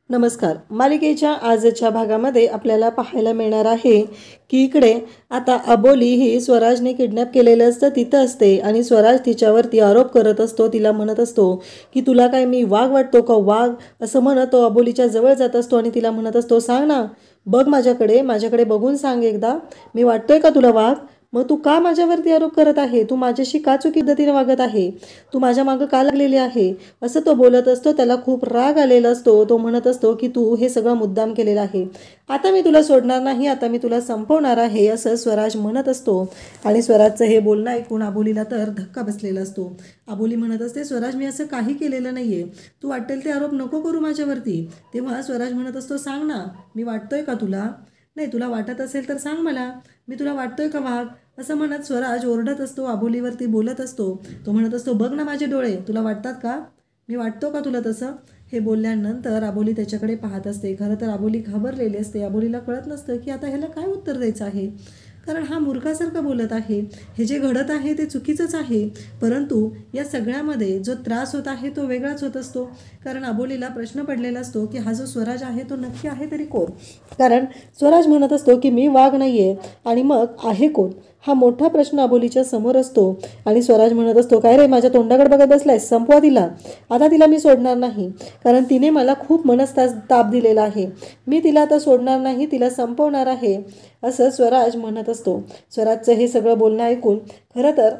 नमस्कार. मालिकेच्या आजच्या भागामध्ये आपल्याला पाहायला मिळणार आहे की इकडे आता अबोली ही स्वराजने किडनॅप केलेलं असतं तिथं असते आणि स्वराज तिच्यावरती आरोप करत असतो. तिला म्हणत असतो की तुला काय मी वाघ वाटतो का? वाघ असं म्हणत तो अबोलीच्या जवळ जात असतो आणि तिला म्हणत असतो, सांग ना, बघ माझ्याकडे बघून सांग एकदा, मी वाटतोय का तुला वाघ? मग तू का माझ्यावरती आरोप करत आहे? तू माझ्याशी का चुकी पद्धतीने वागत आहे? तू माझ्या मागं का लागलेली आहे? असं तो बोलत असतो. त्याला खूप राग आलेला असतो. तो म्हणत असतो की तू हे सगळं मुद्दाम केलेलं आहे, आता मी तुला सोडणार नाही, आता मी तुला संपवणार आहे, असं स्वराज म्हणत असतो. आणि स्वराजचं हे बोलणं ऐकून अबोलीला तर धक्का बसलेला असतो. अबोली म्हणत असते, स्वराज मी असं काही केलेलं नाहीये, तू वाटेल ते आरोप नको करू माझ्यावरती. तेव्हा स्वराज म्हणत असतो, सांग ना, मी वाटतोय का तुला? नाही, तुला वाटत असेल तर सांग मला, मी तुला वाटतोय का वाघ? असं म्हणत स्वराज ओरडत असतो, अबोलीवरती बोलत असतो. तो म्हणत असतो, बघ ना माझे डोळे, तुला वाटतात का? मी वाटतो का तुला तसं? हे बोलल्यानंतर अबोली त्याच्याकडे पाहत असते. खरं तर अबोली घाबरलेली असते. अबोलीला कळत नसतं की आता ह्याला काय उत्तर द्यायचं आहे, कारण हा मूर्खासारखा बोलत आहे. हे जे घडत आहे ते चुकीचंच आहे, परंतु या सगळ्यामध्ये जो त्रास होत आहे तो वेगळाच होत असतो. कारण अबोलीला प्रश्न पडलेला असतो की हा जो स्वराज आहे तो नक्की आहे तरी कोण? कारण स्वराज म्हणत असतो की मी वाघ नाही आहे, आणि मग आहे कोण? हा मोठा प्रश्न अबोलीच्या समोर असतो. आणि स्वराज म्हणत असतो, काय रे माझ्या तोंडाकडे बघत बसलायस? संपवा तिला, आता तिला मी सोडणार नाही, कारण तिने मला खूप ताप दिलेला आहे. मी तिला आता सोडणार नाही, तिला संपवणार आहे, असं स्वराज म्हणत असतो. स्वराजचं हे सगळं बोलणं ऐकून खरं तर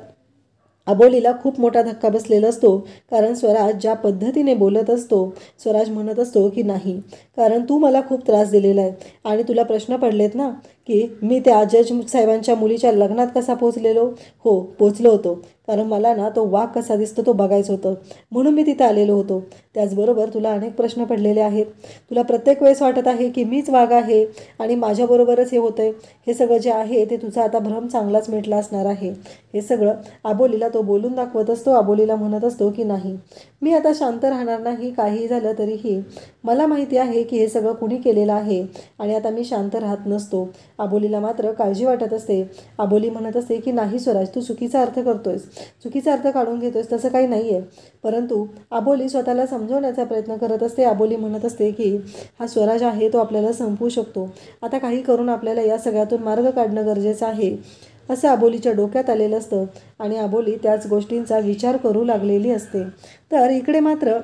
अबोलीला खूप मोठा धक्का बसलेला असतो. कारण स्वराज ज्या पद्धतीने बोलत असतो, स्वराज म्हणत असतो की नाही, कारण तू मला खूप त्रास दिलेला आहे आणि तुला प्रश्न पडलेत ना की मी त्या जज साहेबांच्या मुलीच्या लग्नात कसा पोचलेलो? हो, पोचलो होतो, कारण मला ना तो वाघ कसा दिसतो तो बघायचं होतं, म्हणून मी तिथे आलेलो होतो. त्याचबरोबर तुला अनेक प्रश्न पडलेले आहेत. तुला प्रत्येक वेळेस वाटत आहे की मीच वाघ आहे आणि माझ्याबरोबरच हे होतंय. हे सगळं जे आहे ते तुझा आता भ्रम चांगलाच मिटला असणार आहे. हे सगळं अबोलीला तो बोलून दाखवत असतो. अबोलीला म्हणत असतो की नाही, मी आता शांत राहणार नाही, काहीही झालं तरीही मला माहिती आहे की हे सगळं कुणी केलेलं आहे आणि आता मी शांत राहत नसतो. अबोलीला मात्र काळजी वाटत असते. अबोली म्हणत असते की नाही स्वराज, तू चुकीचा अर्थ करतोयस, चुकीचा अर्थ काढून घेतोयस, तसं काही नाही आहे. परंतु अबोली स्वतःला समजवण्याचा प्रयत्न करत असते. अबोली म्हणत असते की हा स्वराज आहे तो आपल्याला संपवू शकतो, आता काही करून आपल्याला या सगळ्यातून मार्ग काढणं गरजेचं आहे, असं अबोलीच्या डोक्यात आलेलं असतं. आणि अबोली त्याच गोष्टींचा विचार करू लागलेली असते. तर इकडे मात्र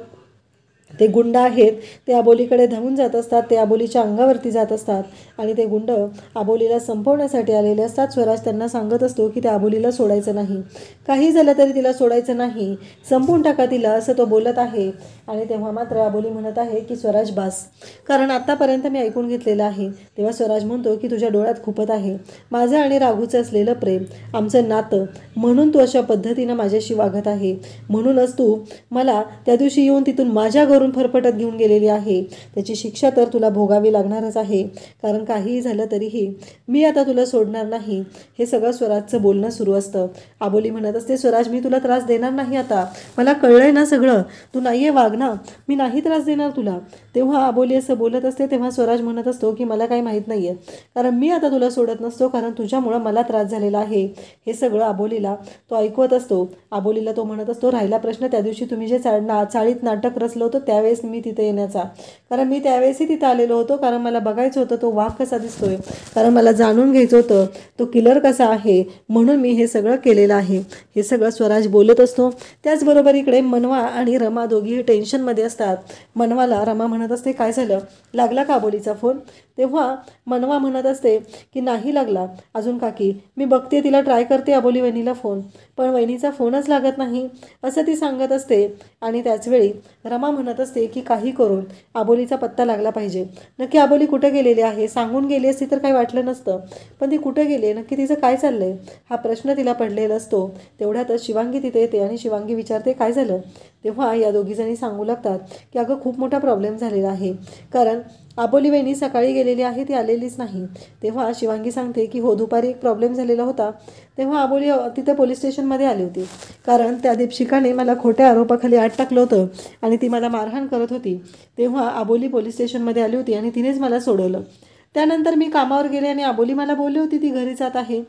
ते गुंड आहेत ते अबोलीकडे धावून जात असतात. ते अबोलीच्या अंगावरती जात असतात आणि ते गुंड अबोलीला संपवण्यासाठी आलेले असतात. स्वराज त्यांना सांगत असतो की त्या अबोलीला सोडायचं नाही, काही झालं तरी तिला सोडायचं नाही, संपवून टाका तिला, असं तो बोलत आहे. आणि तेव्हा मात्र अबोली म्हणत आहे की स्वराज बास, कारण आत्तापर्यंत मी ऐकून घेतलेलं आहे. तेव्हा स्वराज म्हणतो की तुझ्या डोळ्यात खुपत आहे माझं आणि राघूचं असलेलं प्रेम, आमचं नातं, म्हणून तू अशा पद्धतीनं माझ्याशी वागत आहे. म्हणूनच तू मला त्या दिवशी येऊन तिथून माझ्या घरून फरफटत घेऊन गेलेली आहे. त्याची शिक्षा तर तुला भोगावी लागणारच आहे, कारण काहीही झालं तरीही मी आता तुला सोडणार नाही. हे सगळं स्वराजचं बोलणं सुरू असतं. अबोली म्हणत असते, स्वराज मी तुला त्रास देणार नाही, आता मला कळलंय ना सगळं, तू नाहीये वाघ ना, मी नाही त्रास देणार तुला. तेव्हा अबोली असं बोलत असते. तेव्हा स्वराज म्हणत असतो की मला काही माहीत नाही आहे, कारण मी आता तुला सोडत नसतो, कारण तुझ्यामुळं मला त्रास झालेला आहे. हे सगळं अबोलीला तो ऐकवत असतो. अबोलीला तो म्हणत असतो, राहिला प्रश्न त्या दिवशी तुम्ही जे चाळीत नाटक रचलं होतं त्यावेळेस मी तिथे येण्याचा, कारण मी त्यावेळेसही तिथं आलेलो होतो, कारण मला बघायचं होतं तो वाघ कसा दिसतोय, कारण मला जाणून घ्यायचं होतं तो किलर कसा आहे, म्हणून मी हे सगळं केलेलं आहे. हे सगळं स्वराज बोलत असतो. त्याचबरोबर इकडे मनवा आणि रमा दोघीही टेन्शनमध्ये असतात. मनवाला रमा म्हणत असते, काय झालं, लागला का अबोलीचा फोन? तेव्हा मनवा म्हणत असते की नाही लागला अजून काकी, मी बघते, तिला ट्राय करते अबोली वहिनीला फोन, पण वहिनीचा फोनच लागत नाही, असं ती सांगत असते. आणि त्याचवेळी रमा म्हणत असते की काही करून अबोलीचा पत्ता लागला पाहिजे. नक्की अबोली कुठे गेलेली आहे? सांगून गेली असती तर काही वाटलं नसतं, पण ती कुठे गेली, नक्की तिचं काय चाललंय, हा प्रश्न तिला पडलेला असतो. तेवढ्यातच शिवांगी तिथे येते आणि शिवांगी विचारते, काय झालं? तेव्हा या दोघीजणी सांगू लागतात की अगं खूप मोठा प्रॉब्लेम झालेला आहे, कारण अबोली वहिनी सकाळी गेलेली आहे, ती आलेलीच नाही. तेव्हा शिवांगी सांगते की हो, दुपारी एक प्रॉब्लेम झालेला होता, तेव्हा अबोली तिथे पोलीस स्टेशनमध्ये आली होती, कारण त्या दीपशिकाने मला खोट्या आरोपाखाली आत टाकलं होतं आणि ती मला मारहाण करत होती. तेव्हा अबोली पोलीस स्टेशनमध्ये आली होती आणि तिनेच मला सोडवलं. त्यानंतर मी कामावर गेले आणि अबोली मला बोलली होती ती घरी जात आहे,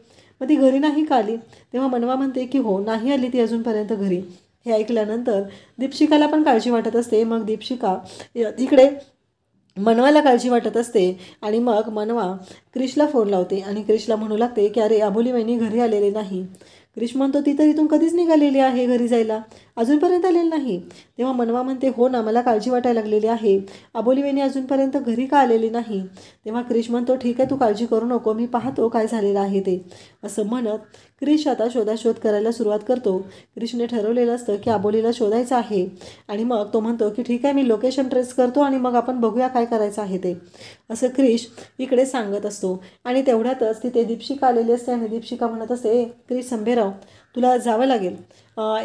मग ती घरी नाही का आली? तेव्हा मनवा म्हणते की हो, नाही आली ती अजूनपर्यंत घरी. हे ऐकल्यानंतर दीपशिकाला पण काळजी वाटत असते. मग दीपशिका तिकडे मनवाला काळजी वाटत असते आणि मग मनवा क्रिशला फोन लावते आणि क्रिशला म्हणू लागते की अरे अबोली वहिनी घरी आलेले नाही. क्रिश म्हणतो ती तर इथून कधीच निघालेली आहे घरी जायला, अजूनपर्यंत आलेली नाही. तेव्हा मनवा म्हणते हो ना, मला काळजी वाटायला लागलेली आहे, अबोली वहिनी अजूनपर्यंत घरी का आलेली नाही. तेव्हा क्रिश म्हणतो ठीक आहे, तू काळजी करू नको, मी पाहतो काय झालेलं आहे ते. असं म्हणत क्रिश आता शोधाशोध करायला सुरुवात करतो. क्रिशने ठरवलेलं असतं की अबोलीला शोधायचं आहे आणि मग तो म्हणतो की ठीक आहे, मी लोकेशन ट्रेस करतो आणि मग आपण बघूया काय करायचं आहे ते. असं क्रिश इकडे सांगत असतो आणि तेवढ्यातच तिथे दीपशिका आलेली असते आणि दीपशिका म्हणत असते क्रिश संभेराव, तुला जावं लागेल.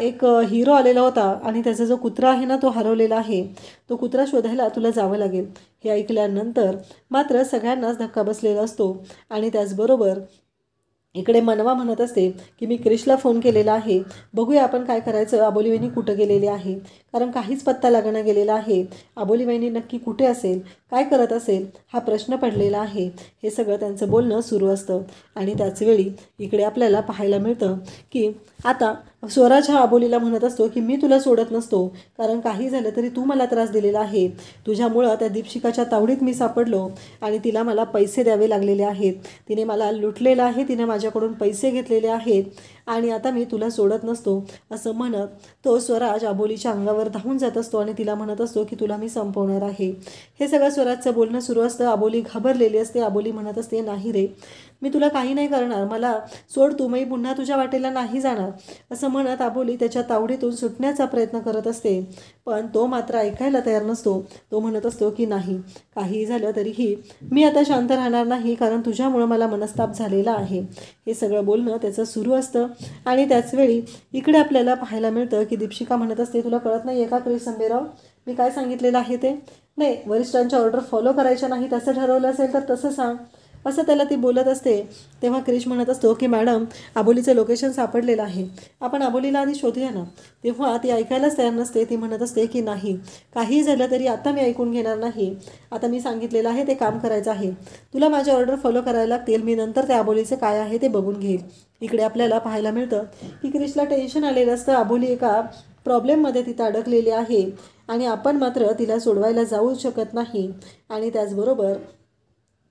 एक हिरो आलेला होता आणि त्याचा जो कुत्रा आहे ना तो हरवलेला आहे, तो कुत्रा शोधायला तुला जावं लागेल. हे ऐकल्यानंतर मात्र सगळ्यांनाच धक्का बसलेला असतो आणि त्याचबरोबर इकडे मनवा म्हणत असते की मी क्रिशला फोन केलेला आहे, बघूया आपण काय करायचं, अबोली वहिनी कुठं गेलेली आहे, कारण काहीच पत्ता लागणं गेलेला आहे. अबोली वहिनी नक्की कुठे असेल, काय करत असेल हा प्रश्न पडलेला आहे. हे सगळं त्यांचं बोलणं सुरू असतं आणि त्याचवेळी इकडे आपल्याला पाहायला मिळतं की आता स्वराज हा अबोलीला म्हणत असतो की मी तुला सोडत नसतो, कारण काही झालं तरी तू मला त्रास दिलेला आहे, तुझ्यामुळं त्या दीपशिकाच्या तावडीत मी सापडलो आणि तिला मला पैसे द्यावे लागलेले आहेत, तिने मला लुटलेलं आहे, तिने माझ्याकडून पैसे घेतलेले आहेत आणि आता मी तुला सोडत नसतो. असं म्हणत तो स्वराज अबोलीच्या अंगावर धावून जात असतो आणि तिला म्हणत असतो की तुला मी संपवणार आहे. हे सगळं स्वराजचं बोलणं सुरू असतं. अबोली घाबरलेली असते. अबोली म्हणत असते नाही रे, मी तुला काही नाही करणार, मला सोड तू, मी पुन्हा तुझ्या वाटेला नाही जाणार. असं म्हणत अबोली त्याच्या तावडीतून सुटण्याचा प्रयत्न करत असते, पण तो मात्र ऐकायला तयार नसतो. तो म्हणत असतो की नाही, काही झालं तरीही मी आता शांत राहणार नाही, कारण तुझ्यामुळं मला मनस्ताप झालेला आहे. हे सगळं बोलणं त्याचं सुरू असतं आणि त्याचवेळी इकडे आपल्याला पाहायला मिळतं की दीपशिका म्हणत असते तुला कळत नाही आहे का क्रिश संभेराव, मी काय सांगितलेलं आहे ते. नाही, वरिष्ठांच्या ऑर्डर फॉलो करायच्या नाही, तसं ठरवलं असेल तर तसं सांग, असं त्याला ती बोलत असते. तेव्हा क्रिश म्हणत असतो की मॅडम अबोलीचं लोकेशन सापडलेलं आहे, आपण अबोलीला आधी शोधूया ना. तेव्हा ती ऐकायलाच तयार नसते. ती म्हणत असते की नाही, काही झालं तरी आता मी ऐकून घेणार नाही, आता मी सांगितलेलं आहे ते काम करायचं आहे, तुला माझ्या ऑर्डर फॉलो करायला लागतील, मी नंतर त्या अबोलीचं काय आहे ते बघून घेईल. इकडे आपल्याला पाहायला मिळतं की क्रिशला टेन्शन आलेलं असतं. अबोली एका प्रॉब्लेममध्ये तिथं अडकलेली आहे आणि आपण मात्र तिला सोडवायला जाऊ शकत नाही आणि त्याचबरोबर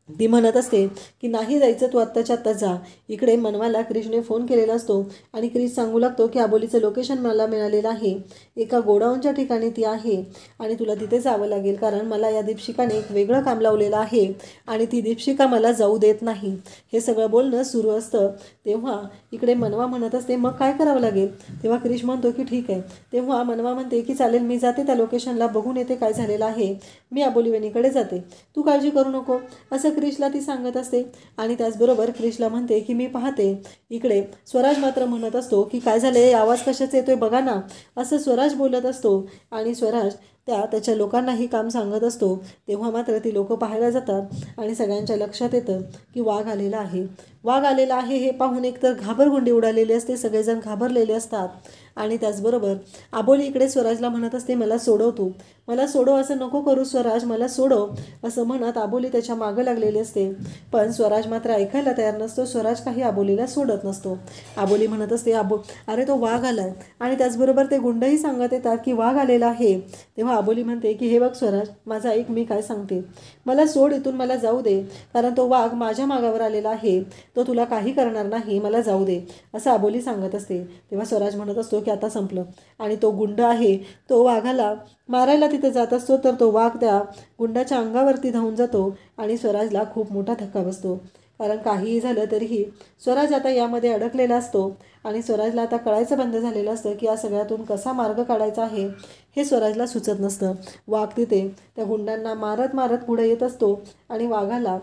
ती म्हणत असते की नाही जायचं, तू आत्ताच्या आत्ता जा. इकडे मनवाला क्रिशने फोन केलेला असतो आणि क्रिश सांगू लागतो की अबोलीचं लोकेशन मला मिळालेलं आहे, एका गोडाऊनच्या ठिकाणी ती आहे आणि तुला तिथे जावं लागेल, कारण मला या दीपशिकाने एक वेगळं काम लावलेलं आहे आणि ती दीपशिका मला जाऊ देत नाही. हे सगळं बोलणं सुरू असतं. तेव्हा इकडे मनवा म्हणत असते मग काय करावं लागेल. तेव्हा क्रिश म्हणतो की ठीक आहे. तेव्हा मनवा म्हणते की चालेल, मी जाते त्या लोकेशनला, बघून येते काय झालेलं आहे, मी अबोली वहिनीकडे जाते, तू काळजी करू नको, असं क्रिशला ती सांगत असते. आणि त्याचबरोबर क्रिशला म्हणते की मी पाहते. इकडे स्वराज मात्र म्हणत असतो की काय झाले, आवाज कशाचा येतोय बघा ना, असं स्वराज बोलत असतो आणि स्वराज त्याच्या लोकांनाही काम सांगत असतो. तेव्हा मात्र ती लोकं पाहायला जातात आणि सगळ्यांच्या लक्षात येतं की वाघ आलेला आहे. वाघ आलेला आहे हे पाहून एकतर घाबरगुंडी उडालेली असते, सगळेजण घाबरलेले असतात आणि त्याचबरोबर अबोली इकडे स्वराजला म्हणत असते मला सोडव तू, मला सोडव, असं नको करू स्वराज, मला सोडव, असं म्हणत अबोली त्याच्या मागं लागलेली असते. पण स्वराज मात्र ऐकायला तयार नसतो. स्वराज काही अबोलीला सोडत नसतो. अबोली म्हणत असते अरे तो वाघ आलाय आणि त्याचबरोबर ते गुंडही सांगत येतात की वाघ आलेला आहे. तेव्हा अबोली म्हणते की हे बघ स्वराज, माझा ऐक, मी काय सांगते, मला सोड, इथून मला जाऊ दे, कारण तो वाघ माझ्या मागावर आलेला आहे, तो तुला काही करणार नाही, मला जाऊ दे, असं अबोली सांगत असते. तेव्हा स्वराज म्हणत असतो की आता संपलं आणि तो गुंड आहे तो वाघाला मारायला तिथे जात असतो, तर तो वाघ त्या गुंडाच्या अंगावरती धावून जातो आणि स्वराजला खूप मोठा धक्का बसतो, कारण काहीही झालं तरीही स्वराज आता यामध्ये अडकलेला असतो आणि स्वराजला आता कळायचं बंद झालेलं असतं की या सगळ्यातून कसा मार्ग काढायचा आहे हे स्वराजला सुचत नसतं. वाघ तिथे त्या गुंडांना मारत मारत पुढे येत असतो आणि वाघाला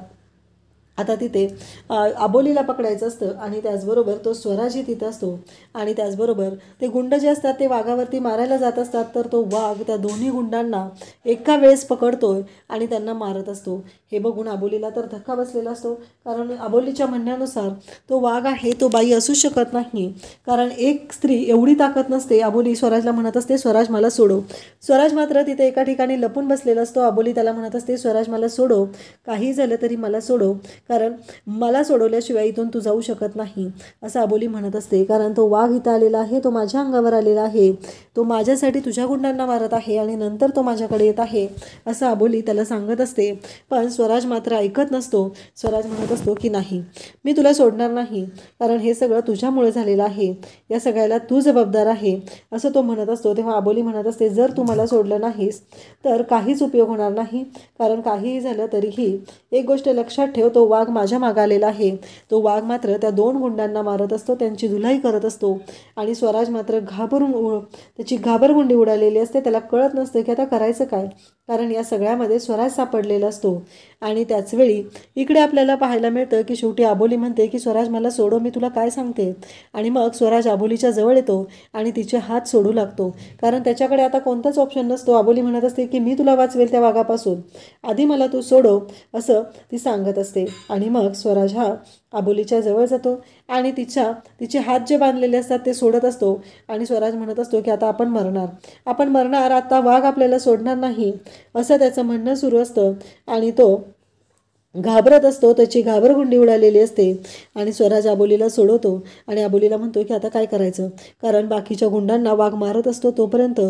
आता तिथे अबोलीला पकडायचं असतं आणि त्याचबरोबर तो स्वराजही तिथं असतो आणि त्याचबरोबर ते गुंड जे असतात ते वाघावरती मारायला जात असतात, तर तो वाघ त्या दोन्ही गुंडांना एका वेळेस पकडतोय आणि त्यांना मारत असतो. हे बघून अबोलीला तर धक्का बसलेला असतो, कारण अबोलीच्या म्हणण्यानुसार तो वाघ आहे तो बाई असू शकत नाही, कारण एक स्त्री एवढी ताकद नसते. अबोली स्वराजला म्हणत असते स्वराज मला सोडव. स्वराज मात्र तिथे एका ठिकाणी लपून बसलेला असतो. अबोली त्याला म्हणत असते स्वराज मला सोडव, काही झालं तरी मला सोडव, कारण मला सोडवल्याशिवाय इथून तू जाऊ शकत नाही, असं अबोली म्हणत असते. कारण तो वाघ इथं आलेला आहे, तो माझ्या अंगावर आलेला आहे, तो माझ्यासाठी तुझ्या गुंडांना मारत आहे आणि नंतर तो माझ्याकडे येत आहे, असं अबोली त्याला सांगत असते. पण स्वराज मात्र ऐकत नसतो. स्वराज म्हणत असतो की नाही, मी तुला सोडणार नाही, कारण हे सगळं तुझ्यामुळे झालेलं आहे, या सगळ्याला तू जबाबदार आहे, असं तो म्हणत असतो. तेव्हा अबोली म्हणत असते, जर तू मला सोडलं नाहीस तर काहीच उपयोग होणार नाही, कारण काहीही झालं तरीही एक गोष्ट लक्षात ठेव, तो वाघ माझ्या मागे आलेला आहे. तो वाघ मात्र त्या 2 गुंडांना मारत असतो, त्यांची धुलाई करत असतो आणि स्वराज मात्र त्याची घाबरगुंडी उडालेली असते. त्याला कळत नसतं की आता करायचं काय, कारण या सगळ्यामध्ये स्वराज सापडलेला असतो. आणि त्याचवेळी इकडे आपल्याला पाहायला मिळतं की शेवटी अबोली म्हणते की स्वराज मला सोडव, मी तुला काय सांगते. आणि मग स्वराज अबोलीच्या जवळ येतो आणि तिचे हात सोडू लागतो, कारण त्याच्याकडे आता कोणताच ऑप्शन नसतो. अबोली म्हणत असते की मी तुला वाचवेल त्या वाघापासून, आधी मला तू सोडव, असं ती सांगत असते. आणि मग स्वराज हा अबोलीच्या जवळ जातो आणि तिचे हात जे बांधलेले असतात ते सोडत असतो. आणि स्वराज म्हणत असतो की आता आपण मरणार, आता वाघ आपल्याला सोडणार नाही, असं त्याचं म्हणणं सुरू असतं. आणि तो घाबरत असतो, त्याची घाबरगुंडी उडालेली असते. आणि स्वराज अबोलीला सोडवतो आणि अबोलीला म्हणतो की आता काय करायचं, कारण बाकीच्या गुंडांना वाघ मारत असतो. तोपर्यंत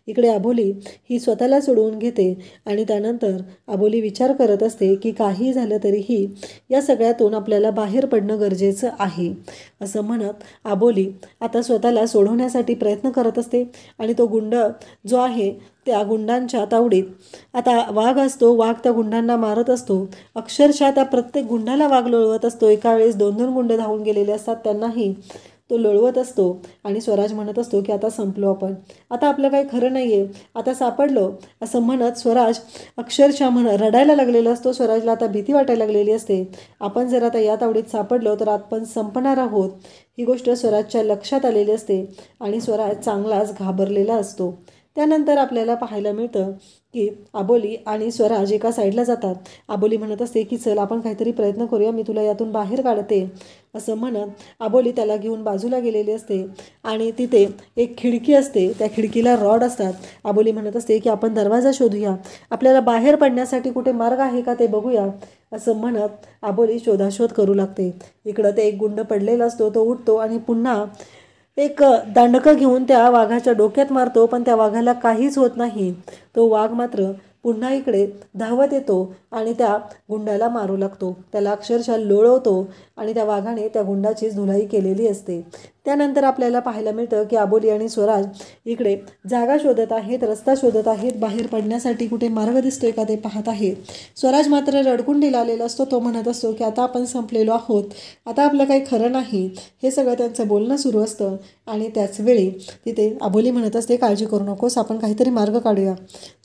इकडे अबोली ही स्वतःला सोडवून घेते आणि त्यानंतर अबोली विचार करत असते की काही झालं तरीही या सगळ्यातून आपल्याला बाहेर पडणं गरजेचं आहे, असं म्हणत अबोली आता स्वतःला सोडवण्यासाठी प्रयत्न करत असते. आणि तो गुंड जो आहे त्या गुंडांच्या तावडीत आता वाघ असतो, वाघ त्या गुंडांना मारत असतो. अक्षरशः त्या प्रत्येक गुंडाला वाघ लोळवत असतो. एका वेळेस 2-2 गुंड धावून गेलेले असतात, त्यांनाही तो लोळवत असतो. आणि स्वराज म्हणत असतो की आता संपलो आपण, आता आपलं काही खरं नाही आहे, आता सापडलो, असं म्हणत स्वराज अक्षरशः रडायला लागलेला असतो. स्वराजला आता भीती वाटायला लागलेली असते, आपण जर आता या तावडीत सापडलो तर आपण संपणार आहोत, ही गोष्ट स्वराजच्या लक्षात आलेली असते. आणि स्वराज चांगलाच घाबरलेला असतो. त्यानंतर आपल्याला पाहायला मिळतं की अबोली आणि स्वराज एका साईडला जातात. अबोली म्हणत असते की चल आपण काहीतरी प्रयत्न करूया, मी तुला यातून बाहेर काढते, असं म्हणत अबोली त्याला घेऊन बाजूला गेलेली असते. आणि तिथे एक खिडकी असते, त्या खिडकीला रॉड असतात. अबोली म्हणत असते की आपण दरवाजा शोधूया, आपल्याला बाहेर पडण्यासाठी कुठे मार्ग आहे का ते बघूया, असं म्हणत अबोली शोधाशोध करू लागते. इकडं ते एक गुंड पडलेला असतो, तो उठतो आणि पुन्हा एक दांडकं घेऊन त्या वाघाच्या डोक्यात मारतो, पण त्या वाघाला काहीच होत नाही. तो वाघ मात्र पुन्हा इकडे धावत येतो आणि त्या गुंडाला मारू लागतो, त्याला अक्षरशः लोळवतो आणि त्या वाघाने त्या गुंडाचीच धुलाई केलेली असते. त्यानंतर आपल्याला पाहायला मिळतं की अबोली आणि स्वराज इकडे जागा शोधत आहेत, रस्ता शोधत आहेत, बाहेर पडण्यासाठी कुठे मार्ग दिसतोय का ते पाहत आहेत. स्वराज मात्र रडकुंडीला आलेला असतो, तो म्हणत असतो की आता आपण संपलेलो आहोत, आता आपलं काही खरं नाही, हे सगळं त्यांचं बोलणं सुरू असतं. आणि त्याचवेळी तिथे अबोली म्हणत असते काळजी करू नकोस, आपण काहीतरी मार्ग काढूया,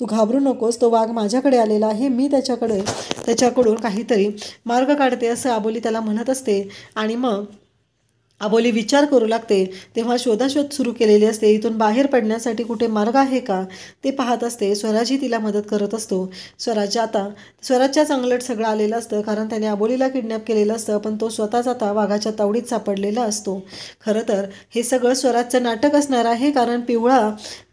तू घाबरू नकोस, तो वाघ माझ्याकडे आलेला आहे, मी त्याच्याकडून काहीतरी मार्ग काढते, असं अबोली त्याला म्हणत असते. आणि मग अबोली विचार करू लागते. तेव्हा शोधाशोध सुरू केलेली असते, इथून बाहेर पडण्यासाठी कुठे मार्ग आहे का ते पाहत असते. स्वराजही तिला मदत करत असतो. स्वराजच्या चांगलट सगळं आलेलं असतं, कारण त्याने अबोलीला किडनॅप केलेलं असतं, पण तो स्वतःच आता वाघाच्या तावडीत सापडलेला असतो. खरं तर हे सगळं स्वराजचं नाटक असणार आहे, कारण पिवळा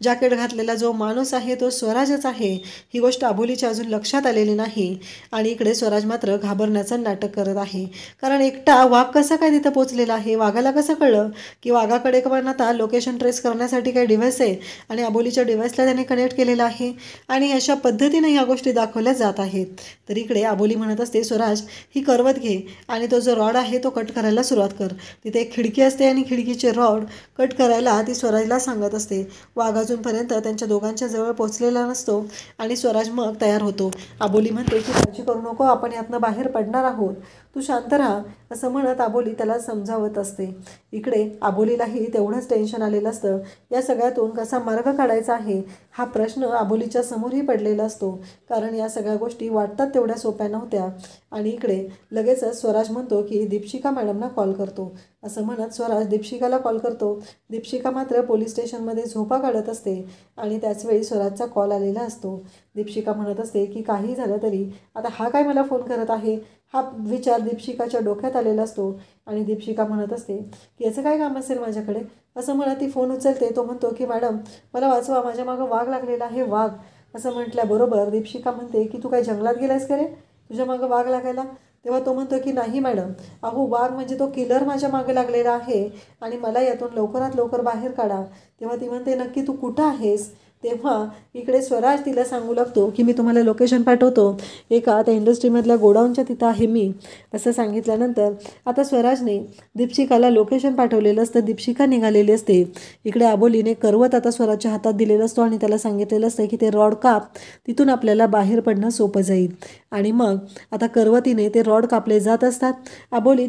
जॅकेट घातलेला जो माणूस आहे तो स्वराजच आहे, ही गोष्ट अबोलीच्या अजून लक्षात आलेली नाही. आणि इकडे स्वराज मात्र घाबरण्याचं नाटक करत आहे, कारण एकटा वाघ कसा काय तिथं पोचलेला आहे, वाघाला कसं कळलं की वाघाकडे पण आता लोकेशन ट्रेस करण्यासाठी काही डिव्हाइस आहे आणि अबोलीच्या डिव्हाइसला त्याने कनेक्ट केलेलं आहे. आणि अशा पद्धतीने ह्या गोष्टी दाखवल्या जात आहेत. तर इकडे अबोली म्हणत असते स्वराज ही करवत घे आणि तो जो रॉड आहे तो कट करायला सुरुवात कर. तिथे एक खिडकी असते आणि खिडकीचे रॉड कट करायला ती स्वराजला सांगत असते. वाघ अजूनपर्यंत त्यांच्या दोघांच्या जवळ पोचलेला नसतो आणि स्वराज मग तयार होतो. अबोली म्हणते की काळजी करू नको, आपण यातनं बाहेर पडणार आहोत, तू शांत राहा, असं म्हणत अबोली त्याला समजावत असते. इकडे अबोलीलाही तेवढंच टेन्शन आलेलं असतं. या सगळ्यातून कसा मार्ग काढायचा आहे हा प्रश्न अबोलीच्या समोरही पडलेला असतो, कारण या सगळ्या गोष्टी वाटतात तेवढ्या सोप्या नव्हत्या. आणि इकडे लगेचच स्वराज म्हणतो की दीपशिका मॅडमना कॉल करतो, असं म्हणत स्वराज दीपशिकाला कॉल करतो. दीपशिका मात्र पोलीस स्टेशनमध्ये झोपा काढत असते आणि त्याचवेळी स्वराजचा कॉल आलेला असतो. दीपशिका म्हणत असते की काही झालं तरी आता हा काय मला फोन करत आहे, हा विचार दीपशिकाच्या डोक्यात आलेला असतो. आणि दीपशिका म्हणत असते की याचं काय काम असेल माझ्याकडे, असं म्हणत ती फोन उचलते. तो म्हणतो की मॅडम मला वाचवा, माझ्या मागं वाघ लागलेला आहे, वाघ, असं म्हटल्याबरोबर दीपशिका म्हणते की तू काय जंगलात गेलायस का रे, तुझ्या मागं वाघ लागायला. तेव्हा तो म्हणतो की नाही मॅडम, अहो वाघ म्हणजे तो किलर माझ्या मागे लागलेला आहे आणि मला यातून लवकरात लवकर बाहेर काढा. तेव्हा ती म्हणते नक्की तू कुठं आहेस. तेव्हा इकडे स्वराज तिला सांगू लागतो की मी तुम्हाला लोकेशन पाठवतो, एका त्या इंडस्ट्रीमधल्या गोडाऊनच्या तिथं आहे मी, असं सांगितल्यानंतर आता स्वराजने दीपशिकाला लोकेशन पाठवलेलं असतं. दीपशिका निघालेली असते. इकडे आबोलीने करवत आता स्वराजच्या हातात दिलेलं असतो आणि त्याला सांगितलेलं असतं की ते रॉड काप, तिथून आपल्याला बाहेर पडणं सोपं जाईल. आणि मग आता करवतीने ते रॉड कापले जात असतात. आबोली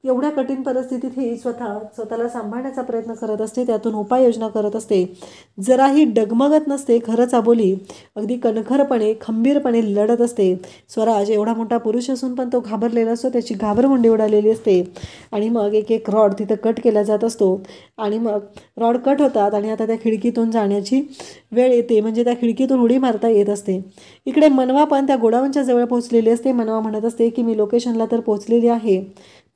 एवढ्या कठीण परिस्थितीतही स्वतःला सांभाळण्याचा प्रयत्न करत असते, त्यातून उपाययोजना करत असते, जराही डगमगत नसते. खरंच आबोली अगदी कणखरपणे खंबीरपणे लढत असते. स्वराज एवढा मोठा पुरुष असून पण तो घाबरलेला असतो, त्याची घाबरमुंडी उडालेली असते. आणि मग एक एक रॉड तिथं कट केला जात असतो आणि मग रॉड कट होतात आणि आता त्या खिडकीतून जाण्याची वेळ येते, म्हणजे त्या खिडकीतून उडी मारता येत असते. इकडे मनवा पण त्या गोडाऊनच्या जवळ पोहोचलेली असते. मनवा म्हणत असते की मी लोकेशनला तर पोहोचलेली आहे,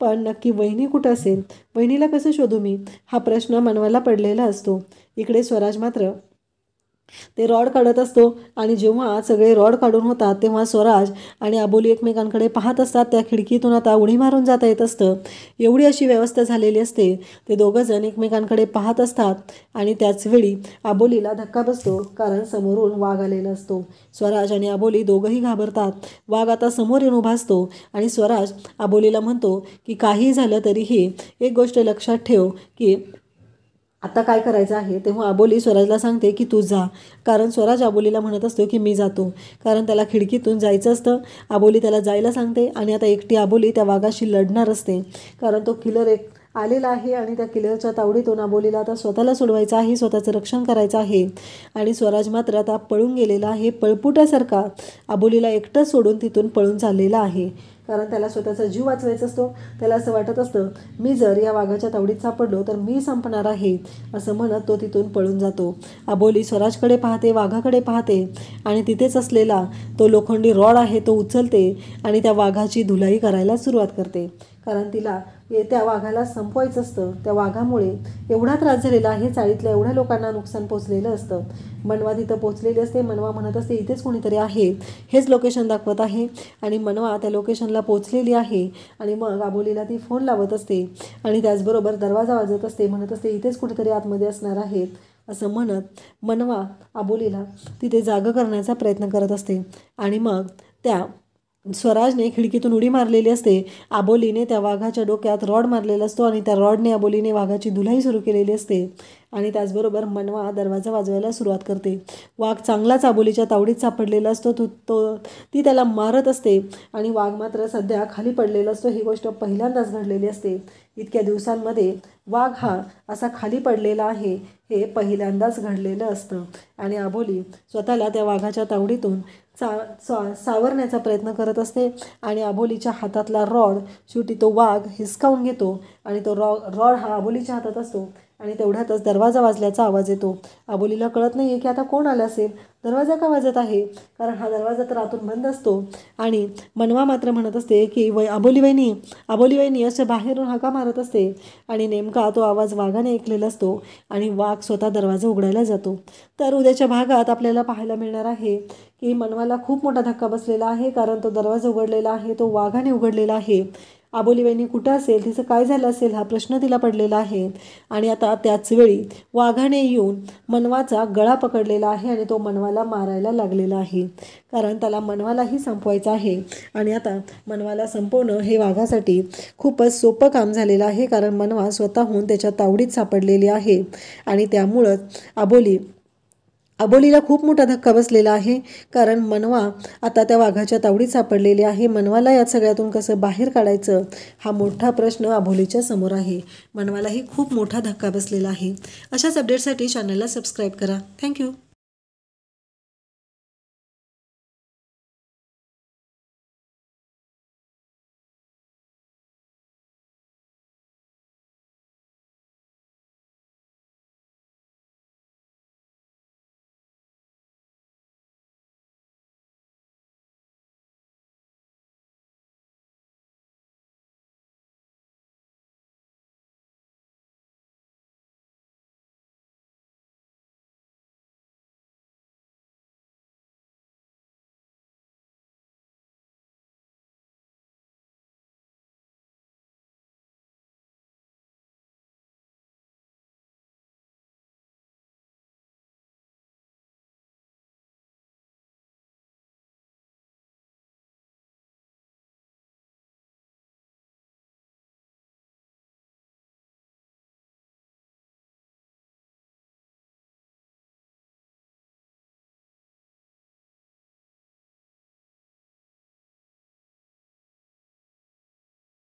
पण नक्की वहिनी कुठं असेल, वहिनीला कसं शोधू मी, हा प्रश्न मनवाला पडलेला असतो. इकडे स्वराज मात्र ते रॉड काढत असतो आणि जेव्हा सगळे रॉड काढून होतात तेव्हा स्वराज आणि आबोली एकमेकांकडे पाहत असतात. त्या खिडकीतून आता उडी मारून जाता येत असतं, एवढी अशी व्यवस्था झालेली असते. ते दोघं जण एकमेकांकडे पाहत असतात आणि त्याचवेळी आबोलीला धक्का बसतो, कारण समोरून वाघ आलेला असतो. स्वराज आणि आबोली दोघंही घाबरतात. वाघ आता समोर येऊन उभा असतो आणि स्वराज आबोलीला म्हणतो की काही झालं तरीही एक गोष्ट लक्षात ठेव की आता काय करायचं आहे. तेव्हा आबोली स्वराजला सांगते की तू जा, कारण स्वराज आबोलीला म्हणत असतो की मी जातो, कारण त्याला खिडकीतून जायचं असतं. आबोली त्याला जायला सांगते आणि आता एकटी आबोली त्या वाघाशी लढणार असते, कारण तो किलर एक आलेला आहे आणि त्या किलरच्या तावडीतून आबोलीला आता स्वतःला सोडवायचं आहे, स्वतःचं रक्षण करायचं आहे. आणि स्वराज मात्र आता पळून गेलेला आहे, पळपुट्यासारखा आबोलीला एकटं सोडून तिथून पळून चाललेला आहे, कारण त्याला स्वतःचा जीव वाचवायचा असतो. त्याला असं वाटत असतं मी जर या वाघाच्या तावडीत सापडलो तर मी संपणार आहे, असं म्हणत तो तिथून पळून जातो. आबोली स्वराजकडे पाहते, वाघाकडे पाहते आणि तिथेच असलेला तो लोखंडी रॉड आहे तो उचलते आणि त्या वाघाची धुलाई करायला सुरुवात करते, कारण तिला त्या वाघाला संपवायचं असतं. त्या वाघामुळे एवढा त्रास झालेला आहे, चाळीतल्या एवढ्या लोकांना नुकसान पोचलेलं असतं. मनवा तिथं पोचलेली असते. मनवा म्हणत असते इथेच कोणीतरी आहे, हेच लोकेशन दाखवत आहे आणि मनवा त्या लोकेशनला पोचलेली आहे. आणि मग आबोलीला ती फोन लावत असते आणि त्याचबरोबर दरवाजा वाजत असते, म्हणत असते इथेच कुठेतरी आतमध्ये असणार आहेत, असं म्हणत मनवा आबोलीला तिथे जागं करण्याचा प्रयत्न करत असते. आणि मग त्या स्वराजने खिडकीतून उडी मारलेली असते. आबोलीने त्या वाघाच्या डोक्यात रॉड मारलेला असतो आणि त्या रॉडने आबोलीने वाघाची धुलाई सुरू केलेली असते. आणि त्याचबरोबर मनवा दरवाजा वाजवायला सुरुवात करते. वाघ चांगलाच आबोलीच्या तावडीत सापडलेला असतो. ती त्याला मारत असते आणि वाघ मात्र सध्या खाली पडलेला असतो. ही गोष्ट पहिल्यांदाच घडलेली असते. इतक्या दिवसांमध्ये वाघ हा असा खाली पडलेला आहे हे पहिल्यांदाच घडलेलं असतं. आणि आबोली स्वतःला त्या वाघाच्या तावडीतून सावरण्याचा प्रयत्न करत असते आणि आबोलीच्या हातातला रॉड शेवटी तो वाघ हिसकावून घेतो आणि तो रॉड हा आबोलीच्या हातात असतो. आणि तेवढ्यातच दरवाजा वाजल्याचा आवाज येतो. आबोलीला कळत नाही आहे की आता कोण आलं असेल, दरवाजा का वाजत आहे, कारण हा दरवाजा तर आतून बंद असतो. आणि मनवा मात्र म्हणत असते की आबोली वहिनी असं बाहेरून हाका मारत असते. आणि नेमका तो आवाज वाघाने ऐकलेला असतो आणि वाघ स्वतः दरवाजा उघडायला जातो. तर उद्याच्या भागात आपल्याला पाहायला मिळणार आहे की मनवाला खूप मोठा धक्का बसलेला आहे, कारण तो दरवाजा उघडलेला आहे, तो वाघाने उघडलेला आहे. आबोली वहिनी कुठं असेल, तिचं काय झालं असेल हा प्रश्न तिला पडलेला आहे. आणि आता त्याचवेळी वाघाने येऊन मनवाचा गळा पकडलेला आहे आणि तो मनवाला मारायला लागलेला आहे, कारण त्याला मनवालाही संपवायचं आहे. आणि आता मनवाला संपवणं हे वाघासाठी खूपच सोपं काम झालेलं आहे, कारण मनवा स्वतःहून त्याच्या तावडीत सापडलेली आहे. आणि त्यामुळंच आबोलीला खूप मोठा धक्का बसलेला आहे, कारण मनवा आता त्या वाघाच्या तावडीत सापडलेली आहे. मनवाला या सगळ्यातून कसं बाहेर काढायचं हा मोठा प्रश्न आबोलीच्या समोर आहे. मनवालाही खूप मोठा धक्का बसलेला आहे. अशाच अपडेटसाठी चॅनलला सबस्क्राईब करा. थँक्यू.